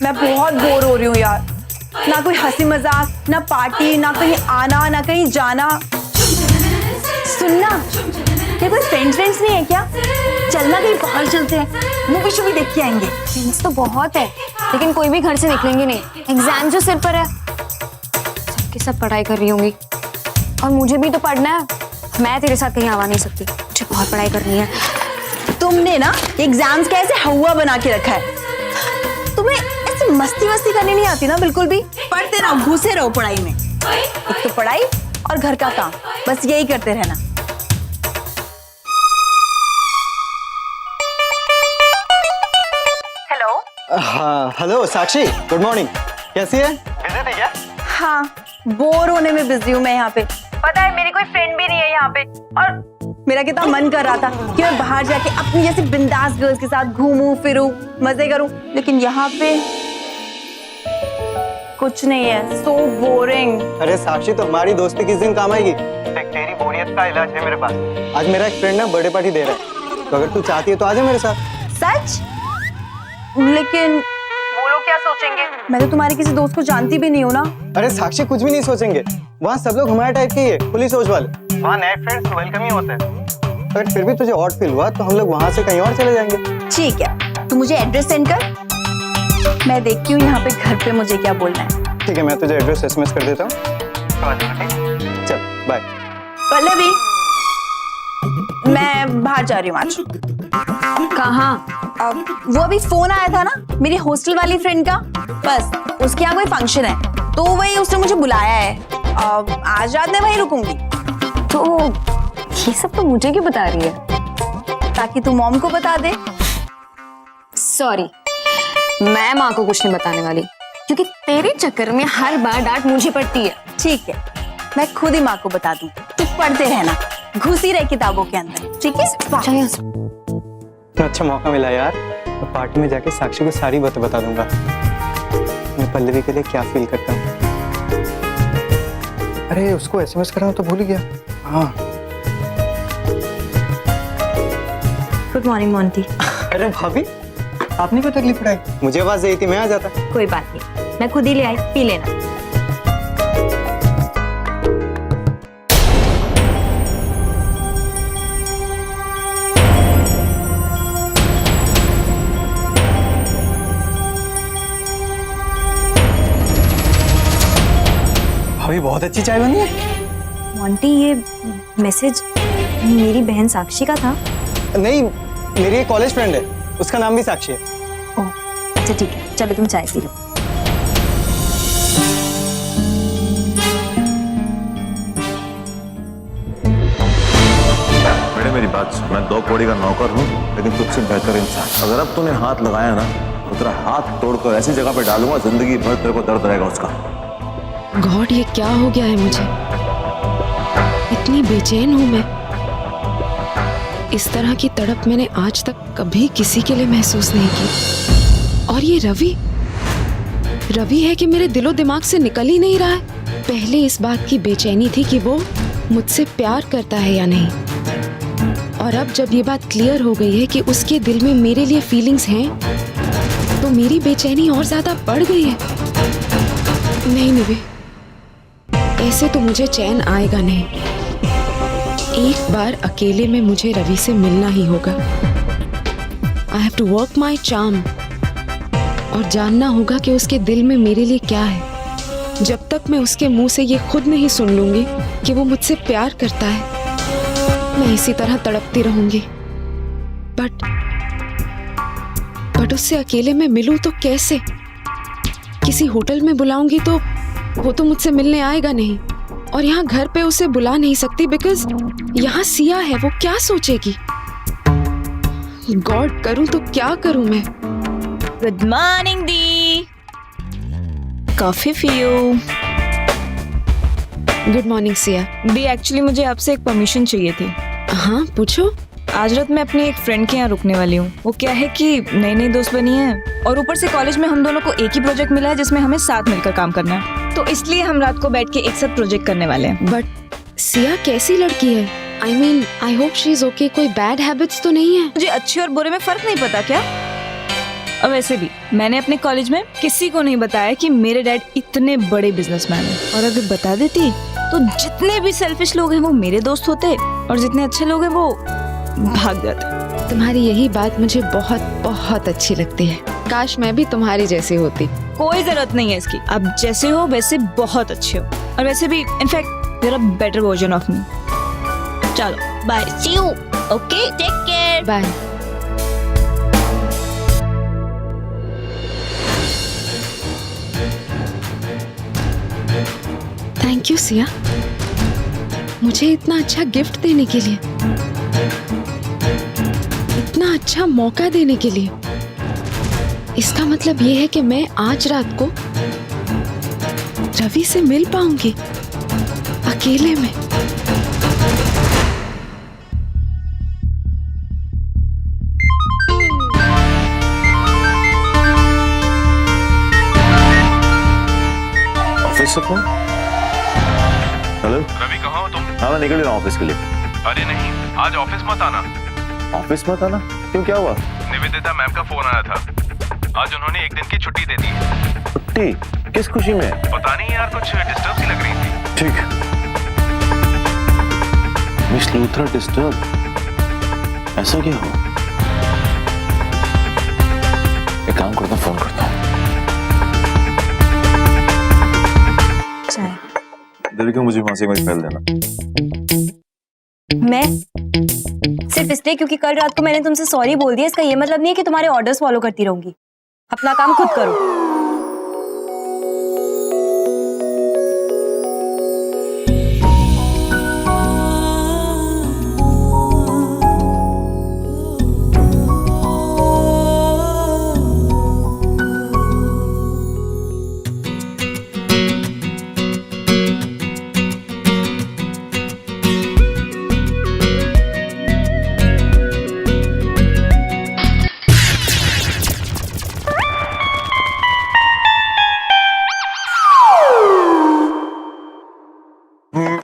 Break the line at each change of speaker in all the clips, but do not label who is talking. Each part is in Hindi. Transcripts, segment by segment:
मैं बहुत बोर हो रही हूँ यार। ना कोई हंसी मजाक, ना पार्टी, ना कहीं आना, ना कहीं जाना। सुनना, ये कोई फ्रेंड्स नहीं है क्या? चलना कहीं बाहर चलते हैं, मूवी शूवी देख के आएंगे।
फ्रेंड्स तो बहुत है, लेकिन कोई भी घर से निकलेंगे नहीं। एग्जाम जो सिर पर है, सबके सब पढ़ाई कर रही होंगी और मुझे भी तो पढ़ना है। मैं तेरे साथ कहीं आवा नहीं सकती, मुझे बहुत पढ़ाई करनी है।
तुमने ना एग्जाम्स का ऐसे हवा बना के रखा है। तुम्हें ऐसे मस्ती वस्ती करनी नहीं आती ना बिल्कुल भी। पढ़ते रहो, घुसे रहो पढ़ाई में। एक तो पढ़ाई और घर का काम, बस यही करते रहना। हेलो।
हाँ हेलो साक्षी, गुड मॉर्निंग। कैसी है?
बिजी थी क्या?
हाँ, बोर होने में बिजी हूँ मैं यहाँ पे। पता है मेरी कोई फ्रेंड भी नहीं है यहाँ पे, और मेरा कितना मन कर रहा था कि मैं बाहर जाके अपनी जैसी बिंदास गर्ल्स के साथ घूमूं फिरूं, मजे करूं, लेकिन यहाँ पे कुछ नहीं है। So boring.
अरे साक्षी, तो हमारी दोस्ती किस दिन काम आएगी?
देख, तेरी बोरियत का इलाज है मेरे पास।
आज मेरा एक फ्रेंड ना बर्थडे पार्टी दे रहा है, तो अगर तू चाहती है तो आ जा मेरे साथ।
सच? लेकिन वो लोग क्या सोचेंगे? मैं तो तुम्हारे किसी दोस्त को जानती भी नहीं हूँ ना।
अरे साक्षी, कुछ भी नहीं सोचेंगे। वहाँ सब लोग हमारे टाइप के ही है, खुली सोच वाले।
वहाँ नए फ्रेंड्स वेलकम ही होते हैं।
अगर फिर भी तुझे ऑड फील हुआ तो हम लोग वहाँ से कहीं और चले जाएंगे।
ठीक है, तू मुझे एड्रेस सेंड कर, मैं देखती हूँ यहाँ पे घर पे मुझे क्या बोलना है।
ठीक है, मैं तुझे एड्रेस SMS कर देता हूँ। चल बाय।
पल्लवी, मैं बाहर जा रही हूँ आज।
कहाँ?
वो अभी फोन आया था ना मेरी हॉस्टल वाली फ्रेंड का, बस उसके यहाँ कोई फंक्शन है, तो वही उसने मुझे बुलाया है। आज रात मैं वहीं रुकूंगी।
तो ये सब तो मुझे क्यों बता रही है?
ताकि तू मॉम को बता दे।
सॉरी, मैं माँ को कुछ नहीं बताने वाली, क्योंकि तेरे चक्कर में हर बार डांट मुझे पड़ती है।
ठीक है, मैं खुद ही माँ को बता दूँ। तू पढ़ते रहना, घुसी रह किताबों के अंदर, ठीक है?
चल यहाँ से।
तो अच्छा मौका मिला यार, मैं पार्टी में जाके साक्षी को सारी बातें बता दूंगा, मैं पल्लवी के लिए क्या फील करता हूँ। अरे उसको SMS कराऊं तो भूल ही गया। हाँ,
गुड मॉर्निंग मोंटी।
अरे भाभी, आपने क्यों तकलीफ उठाई? मुझे आवाज दी थी, मैं आ जाता।
कोई बात नहीं, मैं खुद ही ले आई, पी लेना।
भाभी बहुत अच्छी चाय बनी है।
मोंटी, ये मैसेज मेरी बहन साक्षी का था।
नहीं, मेरी एक कॉलेज फ्रेंड है, उसका नाम भी साक्षी है।
ओह अच्छा ठीक है, चलो तुम चाय पी लो।
बेटे मेरी बात सुन, मैं 2 कौड़ी का नौकर हूँ, लेकिन तुझसे बेहतर इंसान। अगर अब तूने हाथ लगाया ना तो तेरा हाथ तोड़कर ऐसी जगह पे डालूंगा, जिंदगी भर तेरे को दर्द रहेगा उसका।
गॉड, ये क्या हो गया है मुझे? इतनी बेचैन हूं मैं। इस तरह की तड़प मैंने आज तक कभी किसी के लिए महसूस नहीं की। और ये रवि है कि मेरे दिलो दिमाग से निकल ही नहीं रहा है। पहले इस बात की बेचैनी थी कि वो मुझसे प्यार करता है या नहीं, और अब जब ये बात क्लियर हो गई है कि उसके दिल में मेरे लिए फीलिंग्स हैं, तो मेरी बेचैनी और ज्यादा बढ़ गई है। नहीं निवे, ऐसे तो मुझे चैन आएगा नहीं। एक बार अकेले में मुझे रवि से मिलना ही होगा। I have to work my charm, और जानना होगा कि उसके दिल में मेरे लिए क्या है। जब तक मैं उसके मुंह से ये खुद नहीं सुन लूंगी कि वो मुझसे प्यार करता है, मैं इसी तरह तड़पती रहूंगी। बट उससे अकेले में मिलूं तो कैसे? किसी होटल में बुलाऊंगी तो वो तो मुझसे मिलने आएगा नहीं, और यहाँ घर पे उसे बुला नहीं सकती बिकॉज यहाँ सिया है। वो क्या सोचेगी? गॉड, करूं तो क्या करूं मैं?
Good morning the, coffee for you.
Good morning Siya.
The, actually मुझे आपसे एक परमिशन चाहिए थी।
हाँ पूछो।
आज रात मैं अपनी एक फ्रेंड के यहाँ रुकने वाली हूँ। वो क्या है कि नई नई दोस्त बनी है, और ऊपर से कॉलेज में हम दोनों को एक ही प्रोजेक्ट मिला है जिसमें हमें साथ मिलकर काम करना है, तो इसलिए हम रात को बैठ के एक साथ प्रोजेक्ट करने वाले हैं।
बट सिया कैसी लड़की है? I mean, I hope she is okay. कोई बैड हैबिट्स तो नहीं है?
मुझे अच्छे और बुरे में फर्क नहीं पता क्या? और वैसे भी मैंने अपने कॉलेज में किसी को नहीं बताया कि मेरे डैड इतने बड़े बिजनेसमैन हैं। और अगर बता देती तो जितने भी सेल्फिश लोग हैं वो मेरे दोस्त होते और जितने अच्छे लोग हैं वो भाग जाते।
तुम्हारी यही बात मुझे बहुत बहुत अच्छी लगती है। काश मैं भी तुम्हारी जैसी होती।
कोई जरूरत नहीं है इसकी, आप जैसे हो वैसे बहुत अच्छे हो, और वैसे भी in fact you are a better version of me. चलो bye, see you, okay, take care,
bye. Thank you Siya, मुझे इतना अच्छा गिफ्ट देने के लिए, इतना अच्छा मौका देने के लिए। इसका मतलब ये है कि मैं आज रात को रवि से मिल पाऊंगी अकेले में।
ऑफिस से फोन? हेलो
रवि, कहाँ हो तुम?
हाँ, मैं निकल रहा हूँ ऑफिस के लिए।
अरे नहीं, आज ऑफिस मत आना।
ऑफिस मत आना? क्यों, क्या हुआ?
निवेदिता मैम का फोन आया था, आज उन्होंने एक दिन की छुट्टी दे दी है।
छुट्टी? किस खुशी में?
पता नहीं यार, कुछ डिस्टर्ब सी लग रही थी।
ठीक। Miss Luthra disturb? ऐसा क्या हुआ? एक काम करता हूँ, फोन करता हूँ। देविका, मुझे वहां से एक फाइल देना।
मैं सिर्फ इसलिए क्योंकि कल रात को मैंने तुमसे सॉरी बोल दिया, इसका ये मतलब नहीं है कि तुम्हारे ऑर्डर्स फॉलो करती रहूंगी। अपना काम खुद करो।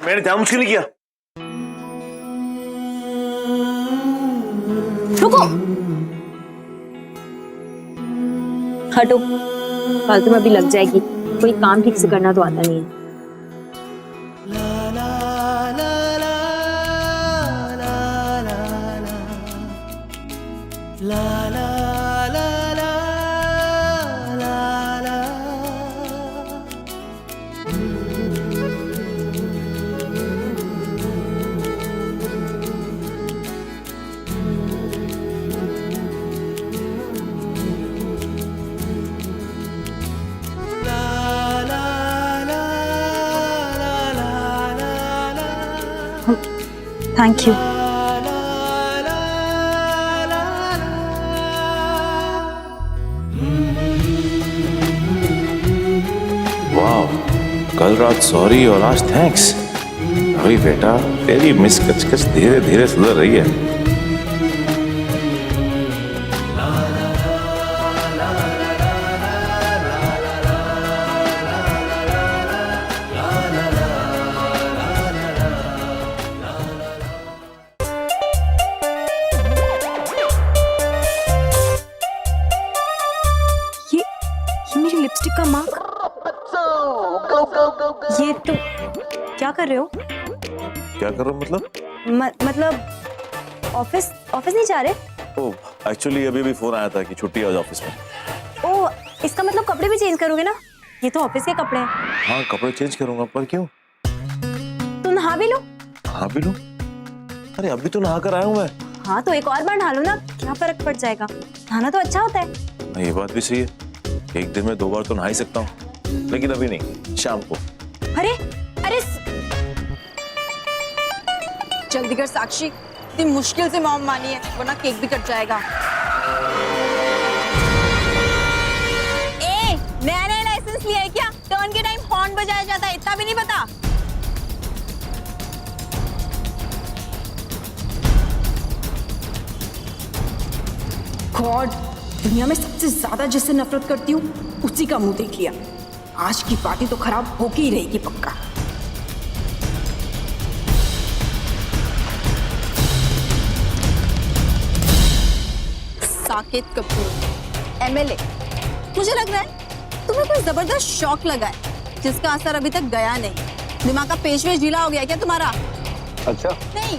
मैंने जानबूझ के नहीं किया।
रुको, हटो, फालतू में अभी लग जाएगी। कोई काम ठीक से करना तो आता नहीं है। Thank you.
वाह, कल रात सॉरी और आज थैंक्स। अभी बेटा, तेरी मिस कचकच धीरे धीरे सुधर रही है।
मेरी लिपस्टिक का मार्क। ये तो क्या कर रहे हो?
क्या कर रहा हूँ मतलब?
मतलब ऑफिस नहीं जा रहे?
ओह, एक्चुअली अभी फोन आया था कि छुट्टी आज ऑफिस में।
ओह, इसका मतलब कपड़े भी चेंज करोगे ना? ये तो ऑफिस के कपड़े हैं।
हाँ, कपड़े चेंज करूंगा, पर क्यों?
तुम नहा भी लो।
हाँ भी लूं? अरे अभी तो नहा कर आया हूँ मैं।
हाँ तो एक और बार नहा लो ना, क्या फर्क पड़ जाएगा? नहाना तो अच्छा होता है।
ये बात भी सही है, एक दिन में 2 बार तो नहा ही सकता हूँ, लेकिन अभी नहीं, शाम को।
अरे अरे
जल्दी कर साक्षी, इतनी मुश्किल से मॉम मानी है, वरना केक भी कट जाएगा। ए, नया लाइसेंस लिया है क्या? टर्न के टाइम हॉर्न बजाया जाता है, इतना भी नहीं पता? गॉड, दुनिया में सबसे ज्यादा जिससे नफरत करती हूँ उसी का मुंह देख लिया। आज की पार्टी तो खराब होके ही रहेगी पक्का। साकेत कपूर, MLA, मुझे लग रहा है तुम्हें कोई जबरदस्त शौक लगा है जिसका असर अभी तक गया नहीं। दिमाग का पेशवेश ढीला हो गया क्या तुम्हारा?
अच्छा,
नहीं,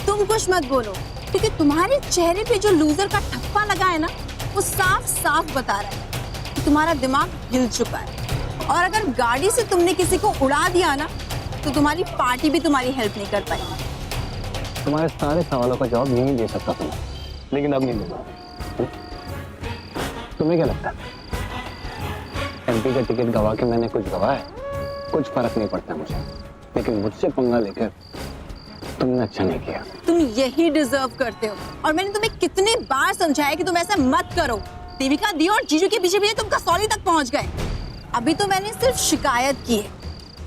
तुम कुछ मत बोलो, क्योंकि तुम्हारे चेहरे पे जो लूजर का ठप्पा लगा है ना, वो साफ साफ बता रहा है कि तुम्हारा दिमाग हिल चुका है। और अगर गाड़ी से तुमने किसी को उड़ा दिया ना, तो तुम्हारी पार्टी भी तुम्हारी हेल्प नहीं कर पाएगी।
तुम्हारे सारे सवालों का जवाब नहीं दे सकता तुम्हें, लेकिन अब नहीं दूंगा। तुम्हें क्या लगता है एमपी का टिकट गवा के मैंने कुछ गवाया है? कुछ फर्क नहीं पड़ता मुझे, लेकिन मुझसे पंगा लेकर तुमने अच्छा नहीं किया।
तुम यही डिजर्व करते हो, और मैंने तुम्हें कितने बार समझाया कि तुम ऐसा मत करो। देविका दी और जीजू के पीछे तुम कसौली तक पहुंच गए। अभी तो मैंने सिर्फ शिकायत की है,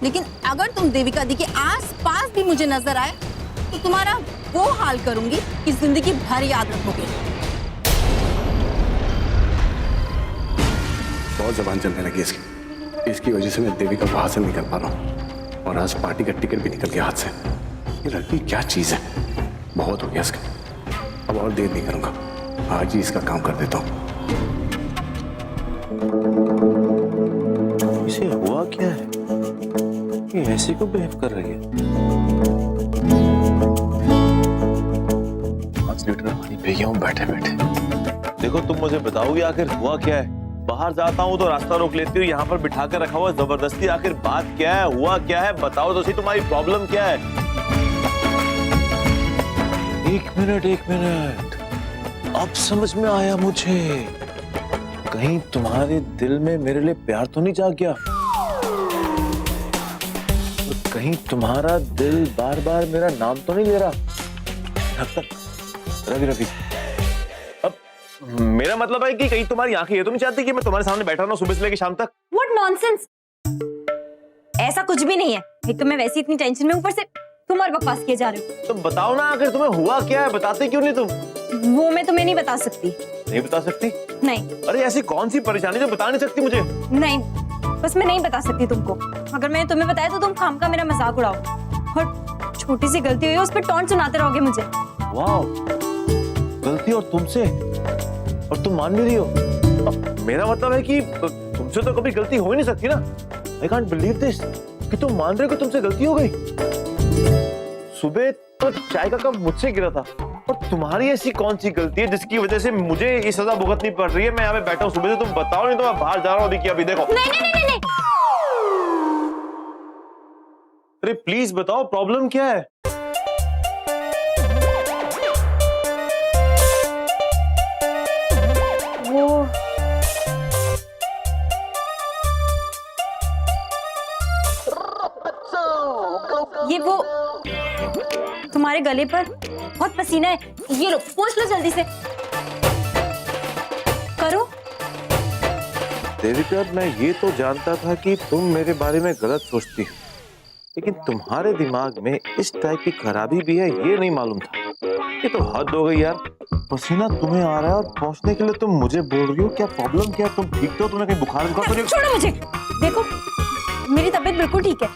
लेकिन अगर तुम देविका दी के आस पास भी मुझे नजर आए तो तुम्हारा वो हाल करूंगी कि जिंदगी भर याद रखोगे।
बहुत जबान चलने लगी इसकी वजह से मैं देविका को हाथ से निकल पा रहा हूँ, और आज पार्टी का टिकट भी निकल गया हाथ से। ये लड़की क्या चीज है, बहुत हो गया इसका। अब और देर नहीं करूंगा, आज ही इसका काम कर देता हूँ।
इसे हुआ क्या है? ये ऐसे क्यों बिहेव कर रही है? 5 लीटर पानी पी गया हूँ बैठे बैठे। देखो तुम मुझे बताओगी आखिर हुआ क्या है? बाहर जाता हूँ तो रास्ता रोक लेती हूँ, यहाँ पर बिठा कर रखा हुआ जबरदस्ती। आखिर बात क्या है, हुआ क्या है? बताओ तो सही, तुम्हारी प्रॉब्लम क्या है? एक मिनट, अब समझ में आया मुझे। कहीं तुम्हारे दिल में मेरे लिए प्यार तो नहीं जाग गया? कहीं तुम्हारा दिल बार बार मेरा नाम तो नहीं ले रहा? रवि, अब मेरा मतलब है कि कहीं तुम्हारी आंखें ये तो नहीं चाहती कि मैं तुम्हारे सामने बैठा रहूं सुबह से लेकर शाम तक?
व्हाट नॉनसेंस, ऐसा कुछ भी नहीं है। एक तो मैं वैसे इतनी टेंशन में, ऊपर से तुम और बकवास किए जा रहे हो।
तो बताओ ना आखिर तुम्हें हुआ क्या है, बताते क्यों नहीं तुम?
वो मैं तुम्हें नहीं बता सकती।
नहीं बता सकती?
नहीं।
अरे ऐसी कौन सी परेशानी जो बता नहीं सकती मुझे?
नहीं, बस मैं नहीं बता सकती तुमको। अगर मैंने तुम्हें बताया तो तुम खाम का मेरा मजाक उड़ाओ, और छोटी सी गलती हुई है उस पर टॉन्ट सुनाते रहोगे मुझे।
वाह, गलती और तुमसे, और तुम मान भी रही हो? अब मेरा मतलब है कि तुमसे तो कभी गलती हो ही नहीं सकती ना। आई कांट बिलीव दिस कि तुम मान रहे हो कि तुमसे गलती हो गई। सुबह तो चाय का कप मुझसे गिरा था, और तुम्हारी ऐसी कौन सी गलती है जिसकी वजह से मुझे ये सजा भुगतनी पड़ रही है? मैं यहाँ पे बैठा हूँ सुबह से, तुम बताओ, नहीं तो मैं बाहर जा रहा हूँ अभी देखो।
नहीं।
अरे प्लीज बताओ प्रॉब्लम क्या है?
वो तुम्हारे गले पर बहुत पसीना है, ये लो पोंछ लो जल्दी से। करो।
देविका, मैं ये तो जानता था कि तुम मेरे बारे में गलत सोचती हो, लेकिन तुम्हारे दिमाग में इस टाइप की खराबी भी है ये नहीं मालूम था। ये तो हद हो गई यार। पसीना तुम्हें आ रहा है और पहुंचने के लिए तुम मुझे बोल रही हो क्या प्रॉब्लम क्या है? तुम ठीक तो? तुम्हें कहीं बुखार तो नहीं?
छोड़ो मुझे। देखो मेरी तबीयत बिल्कुल ठीक है,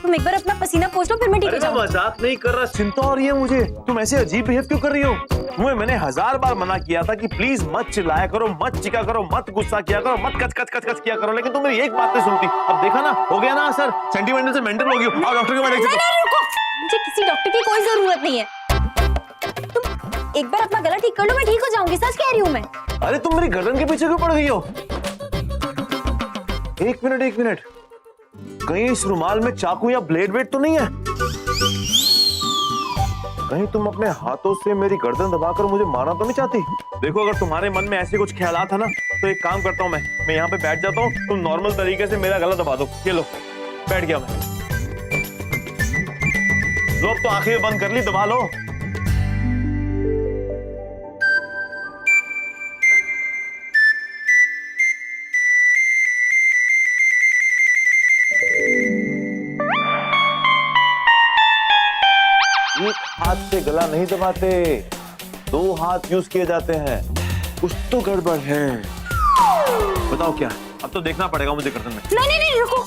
तुम एक बार अपना पसीना पोंछ लो फिर मैं ठीक हो जाऊंगी।
मजाक नहीं कर रहा, चिंता हो रही है मुझे। तुम ऐसे अजीब बिहेव क्यों कर रही हो? तुम्हें मैंने 1000 बार मना किया था कि प्लीज मत चिल्लाया करो, मत चिका करो, मत गुस्सा किया करो, मत कच कच कच कच किया करो, लेकिन तुम मेरी एक बात नहीं सुनती। अब देखा ना, हो गया ना सर, सेंटिमेंटल से मेंटल हो गई हो। डॉक्टर के पास
रुको, मुझे किसी डॉक्टर की कोई जरूरत नहीं है। तुम एक बार अपना गला ठीक कर लो, मैं ठीक हो जाऊंगी, सच कह रही हूँ मैं।
अरे तुम मेरी गर्दन के पीछे क्यों पड़ गई हो? एक मिनट, कहीं इस रुमाल में चाकू या ब्लेड वेड तो नहीं है? कहीं तुम अपने हाथों से मेरी गर्दन दबाकर मुझे मारना तो नहीं चाहती? देखो, अगर तुम्हारे मन में ऐसे कुछ ख्यालात है ना, तो एक काम करता हूँ, मैं यहाँ पे बैठ जाता हूँ, तुम नॉर्मल तरीके से मेरा गला दबा दो। ये लो, बैठ गया मैं। लो, अब तो आंखें बंद कर ली, दबा लो। एक हाथ से गला नहीं दबाते, 2 हाथ यूज किए जाते हैं। कुछ तो गड़बड़ है। बताओ क्या? अब तो देखना पड़ेगा मुझे गर्दन में।
नहीं रुको,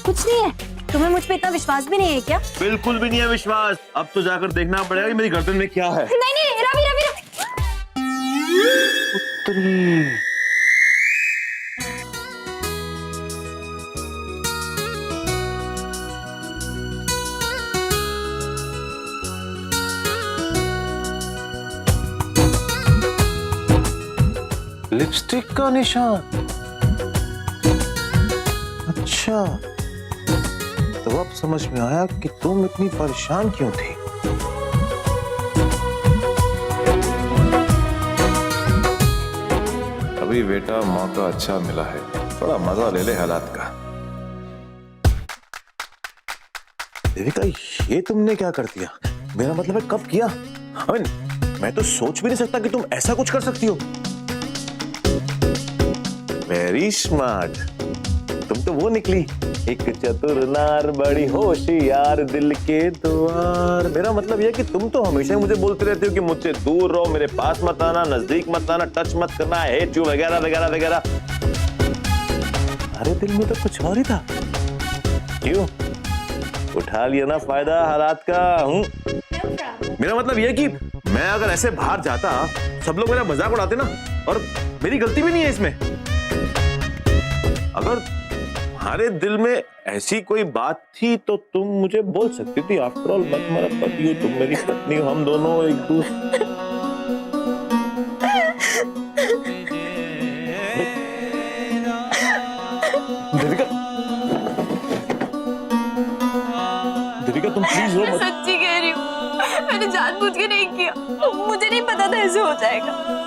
कुछ नहीं है। तुम्हें मुझ पे इतना विश्वास भी नहीं है क्या?
बिल्कुल भी नहीं है विश्वास। अब तो जाकर देखना पड़ेगा कि मेरी गर्दन में क्या है।
नहीं रवि।
उत्तरी, लिपस्टिक का निशान। अच्छा, तो अब समझ में आया कि तुम इतनी परेशान क्यों थी। अभी बेटा मौका अच्छा मिला है, थोड़ा मजा ले ले हालात का। देविका, ये तुमने क्या कर दिया? मेरा मतलब है कब किया? मैं तो सोच भी नहीं सकता कि तुम ऐसा कुछ कर सकती हो। Very smart. तुम तो वो निकली, एक चतुर नार बड़ी होशियार दिल के द्वार। मेरा मतलब यह कि तुम तो हमेशा मुझे बोलते रहते हो कि मुझसे दूर रहो, मेरे पास मत आना, नजदीक मत आना, टच मत करना, हेट यू वगैरह वगैरह वगैरह। अरे दिल में तो कुछ और ही था। क्यों? उठा लिया ना फायदा हालात का। मेरा मतलब यह कि मैं अगर ऐसे बाहर जाता, सब लोग मेरा मजाक उड़ाते ना, और मेरी गलती भी नहीं है इसमें। अगर तुम्हारे दिल में ऐसी कोई बात थी तो तुम मुझे बोल सकती थी। आफ्टर ऑल मैं तुम्हारा पति हूँ, तुम मेरी पत्नी हो, हम दोनों एक दूसरे। देविका, देविका तुम प्लीज रो मत।
सच्ची कह रही हूँ, मैंने जानबूझ के नहीं किया, मुझे नहीं पता था ऐसे हो जाएगा।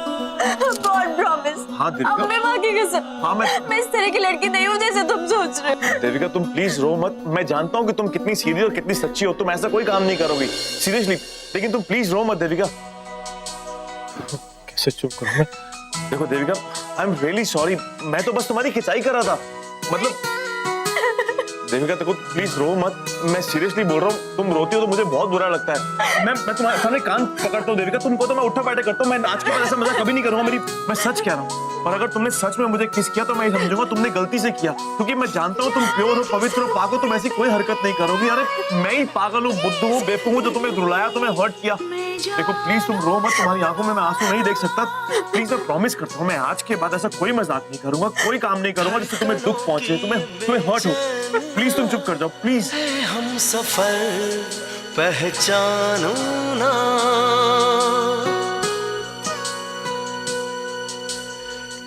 God promise।
हाँ देविका,
अपने माँ की कसम,
हाँ
मैं इस तरह की लड़की नहीं हूँ जैसे तुम सोच रहे हो।
देविका तुम प्लीज रो मत। मैं जानता हूँ कि तुम कितनी सीरियस और कितनी सच्ची हो, तुम ऐसा कोई काम नहीं करोगी सीरियसली, लेकिन तुम प्लीज रो मत देविका। कैसे चुप करूं मैं? देखो Devika, I am really sorry, मैं तो बस तुम्हारी खिंचाई कर रहा था। मतलब देविका देखो प्लीज रो मत, मैं सीरियसली बोल रहा हूँ, तुम रोती हो तो मुझे बहुत बुरा लगता है। मैं तुम्हारे सामने कान पकड़ता हूँ देविका, तुमको तो मैं उठा बैठा करता हूँ, मैं आज के बाद ऐसा मजाक कभी नहीं करूंगा। मैं सच कह रहा हूँ, और अगर तुमने सच में मुझे किस किया तो मैं समझूंगा तुमने गलती से किया, क्योंकि मैं जानता हूँ तुम प्योर हो, पवित्र हो, पाक हो, तुम ऐसी कोई हरकत नहीं करोगी। अरे मैं ही पागल हूँ, बुद्धू हूँ, बेवकूफ हूँ जो तुम्हें रुलाया, तुम्हें हर्ट किया। देखो प्लीज तुम रो मत, तुम्हारी आंखों में मैं आंसू नहीं देख सकता। प्लीज मैं प्रॉमिस करता हूँ, मैं आज के बाद ऐसा कोई मजाक नहीं करूंगा, कोई काम नहीं करूंगा जिससे तुम्हें दुख पहुंचे, तुम्हें हर्ट हो। प्लीज तुम चुप कर जाओ प्लीज।
हम सफर पहचानो ना,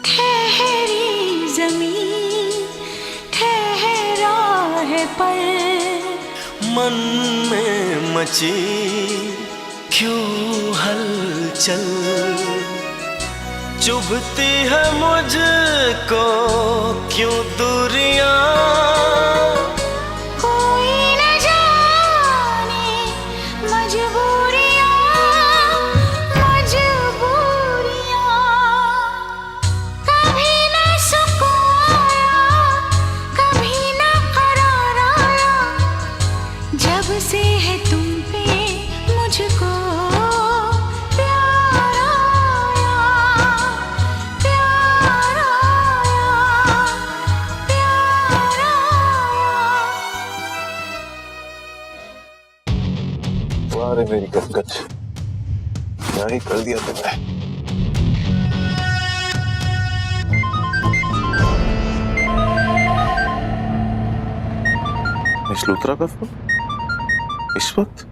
ठहरी जमीन ठहरा है पर,
मन में मची क्यों हलचल, चुभती है मुझको क्यों दूरियां,
कोई न जाने मजबूरियां मजबूरियां, कभी न सुकून आया कभी न करार आया, जब से है तुम पे मुझको प्यार आया, प्यार आया, प्यार आया।
अरे मेरी गचगच, क्या ही कर दिया तुमने। मिस लूथरा का फोन इस वक्त?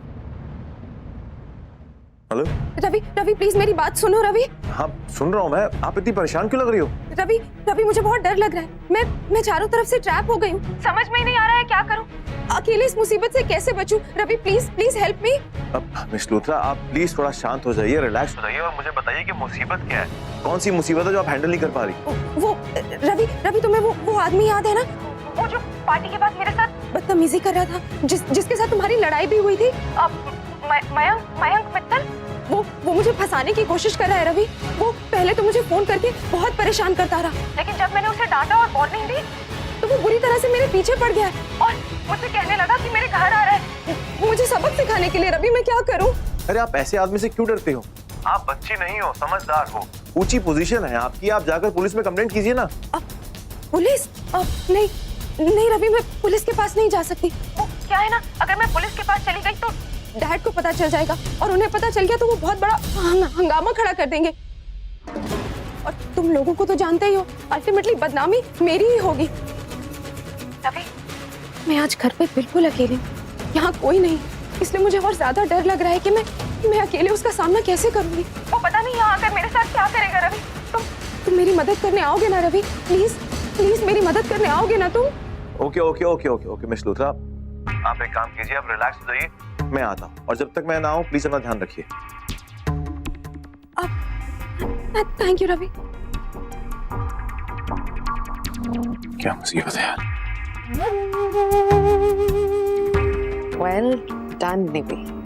हेलो
रवि, रवि प्लीज मेरी बात सुनो रवि।
हाँ सुन रहा हूँ मैं, आप इतनी परेशान क्यों लग रही हो?
रवि, रवि मुझे बहुत डर लग रहा है, मैं चारों तरफ से ट्रैप हो गई हूँ, समझ में ही नहीं आ रहा है क्या करूँ, अकेले इस मुसीबत से कैसे बचूं? Ravi please please help me.
अब मिस लूथरा आप प्लीज थोड़ा शांत हो जाइए, रिलैक्स हो जाइए और मुझे बताइए कि मुसीबत क्या है, कौन सी मुसीबत है जो आप हैंडल नहीं कर पा रही?
वो रवि, रवि तुम्हें वो आदमी याद है ना, वो जो पार्टी के बाद मेरे साथ बदतमीजी कर रहा था, जिसके साथ तुम्हारी लड़ाई भी हुई थी, मयंक मित्तल, वो मुझे फंसाने की कोशिश कर रहा है रवि। वो पहले तो मुझे फोन करके बहुत परेशान करता रहा, लेकिन जब मैंने उसे डांटा और वार्निंग दी तो वो बुरी तरह से मेरे पीछे पड़ गया और मुझसे कहने लगा कि मेरे घर आ रहा है मुझे सबक सिखाने के लिए। रवि मैं क्या करूं?
अरे आप ऐसे आदमी से क्यों डरते हो? आप बच्ची नहीं हो, समझदार हो, ऊंची पोजीशन है आपकी, आप जाकर पुलिस में कंप्लेंट कीजिए ना।
पुलिस? नहीं रवि, मैं पुलिस के पास नहीं जा सकती। वो क्या है ना, अगर मैं पुलिस के पास चली गई तो डैड को पता चल जाएगा और उन्हें पता चल गया तो वो बहुत बड़ा हंगामा खड़ा कर देंगे, और तुम लोगों को तो जानते ही हो, अल्टीमेटली बदनामी मेरी ही होगी। रवि मैं आज घर पे बिल्कुल अकेली हूँ, यहाँ कोई नहीं, इसलिए मुझे और ज्यादा डर लग रहा है कि मैं अकेले उसका सामना कैसे करूंगी। वो पता नहीं यहाँ आकर मेरे साथ क्या करेगा। रवि तुम मेरी मदद करने आओगे ना रवि? प्लीज प्लीज मेरी मदद करने आओगे ना तुम?
Okay okay okay okay okay miss Luthra, आप एक काम कीजिए, आप रिलैक्स हो जाइए, मैं आता हूँ। और जब तक मैं ना आऊँ प्लीज अपना ध्यान रखिए।
Thank you Ravi.
क्या मुसीबत है यार।
Well done निवी।